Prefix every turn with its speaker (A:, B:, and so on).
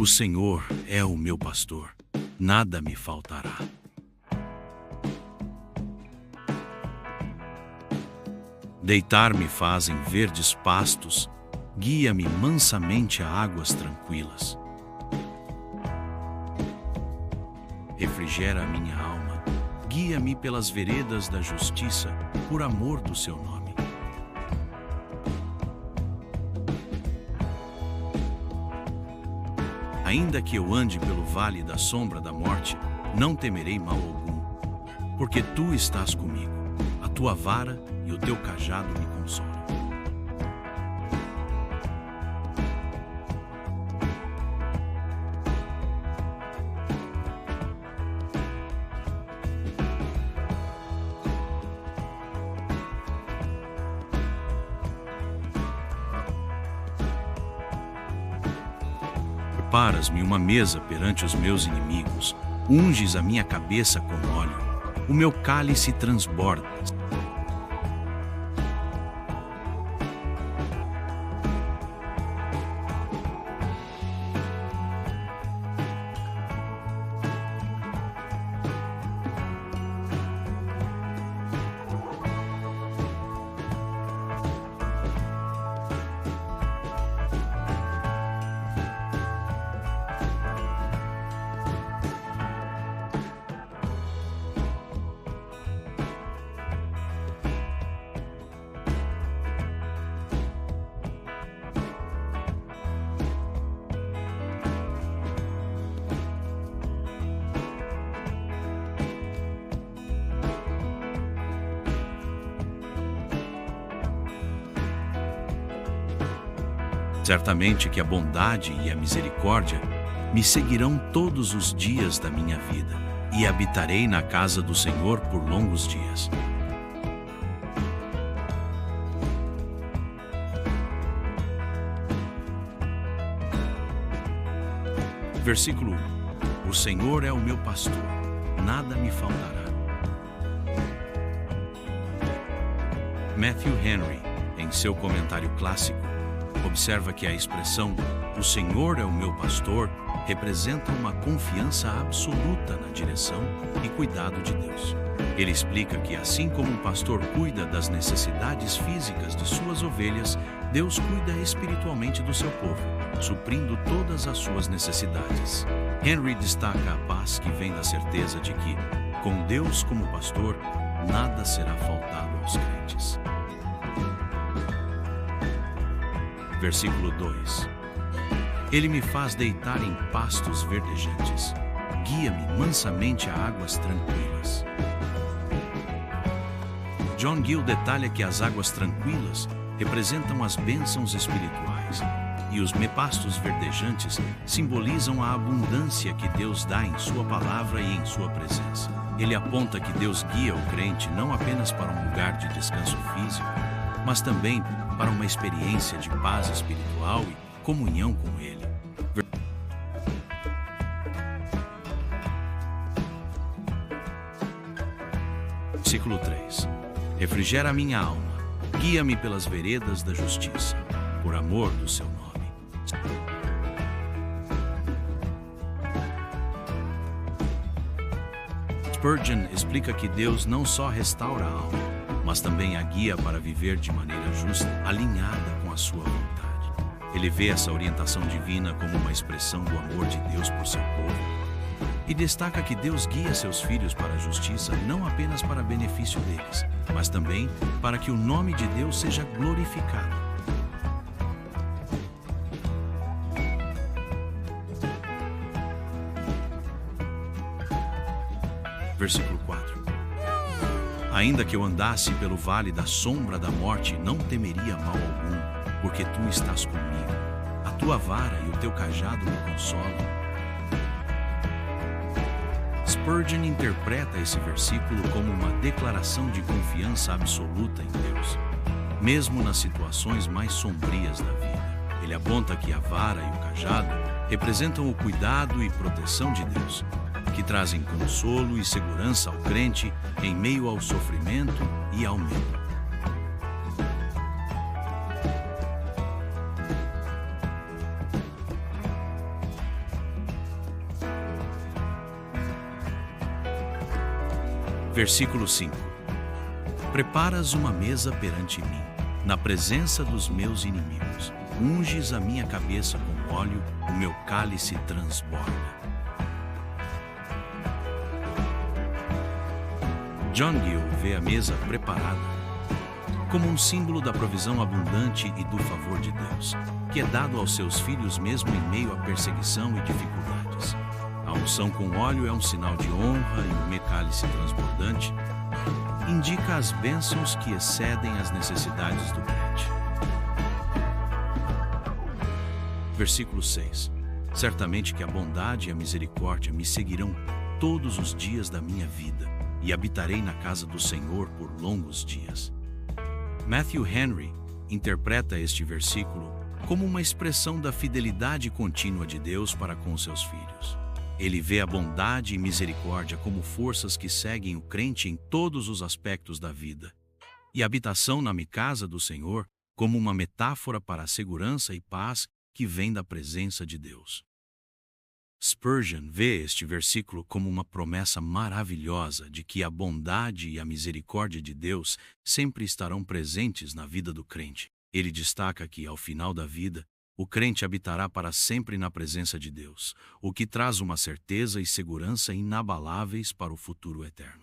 A: O Senhor é o meu pastor, nada me faltará. Deitar-me faz em verdes pastos, guia-me mansamente a águas tranquilas. Refrigera a minha alma, guia-me pelas veredas da justiça, por amor do seu nome. Ainda que eu ande pelo vale da sombra da morte, não temerei mal algum, porque tu estás comigo, a tua vara e o teu cajado me consolam. Preparas-me uma mesa perante os meus inimigos, unges a minha cabeça com óleo, o meu cálice transborda. Certamente que a bondade e a misericórdia me seguirão todos os dias da minha vida, e habitarei na casa do Senhor por longos dias. Versículo 1. O Senhor é o meu pastor, nada me faltará. Matthew Henry, em seu comentário clássico, observa que a expressão "o Senhor é o meu pastor" representa uma confiança absoluta na direção e cuidado de Deus. Ele explica que assim como um pastor cuida das necessidades físicas de suas ovelhas, Deus cuida espiritualmente do seu povo, suprindo todas as suas necessidades. Henry destaca a paz que vem da certeza de que, com Deus como pastor, nada será faltado aos crentes. Versículo 2. Ele me faz deitar em pastos verdejantes, guia-me mansamente a águas tranquilas. John Gill detalha que as águas tranquilas representam as bênçãos espirituais e os pastos verdejantes simbolizam a abundância que Deus dá em sua palavra e em sua presença. Ele aponta que Deus guia o crente não apenas para um lugar de descanso físico, mas também para uma experiência de paz espiritual e comunhão com Ele. Versículo 3. Refrigera a minha alma, guia-me pelas veredas da justiça, por amor do seu nome. Spurgeon explica que Deus não só restaura a alma, mas também a guia para viver de maneira justa, alinhada com a sua vontade. Ele vê essa orientação divina como uma expressão do amor de Deus por seu povo e destaca que Deus guia seus filhos para a justiça não apenas para benefício deles, mas também para que o nome de Deus seja glorificado. Versículo 4. Ainda que eu andasse pelo vale da sombra da morte, não temeria mal algum, porque tu estás comigo. A tua vara e o teu cajado me consolam. Spurgeon interpreta esse versículo como uma declaração de confiança absoluta em Deus, mesmo nas situações mais sombrias da vida. Ele aponta que a vara e o cajado representam o cuidado e proteção de Deus, que trazem consolo e segurança ao crente em meio ao sofrimento e ao medo. Versículo 5. Preparas uma mesa perante mim, na presença dos meus inimigos. Unges a minha cabeça com óleo, o meu cálice transborda. John Gill vê a mesa preparada como um símbolo da provisão abundante e do favor de Deus, que é dado aos seus filhos mesmo em meio à perseguição e dificuldades. A unção com óleo é um sinal de honra e o meu cálice transbordante indica as bênçãos que excedem as necessidades do crente. Versículo 6. Certamente que a bondade e a misericórdia me seguirão todos os dias da minha vida, e habitarei na casa do Senhor por longos dias. Matthew Henry interpreta este versículo como uma expressão da fidelidade contínua de Deus para com seus filhos. Ele vê a bondade e misericórdia como forças que seguem o crente em todos os aspectos da vida, e a habitação na casa do Senhor como uma metáfora para a segurança e paz que vem da presença de Deus. Spurgeon vê este versículo como uma promessa maravilhosa de que a bondade e a misericórdia de Deus sempre estarão presentes na vida do crente. Ele destaca que, ao final da vida, o crente habitará para sempre na presença de Deus, o que traz uma certeza e segurança inabaláveis para o futuro eterno.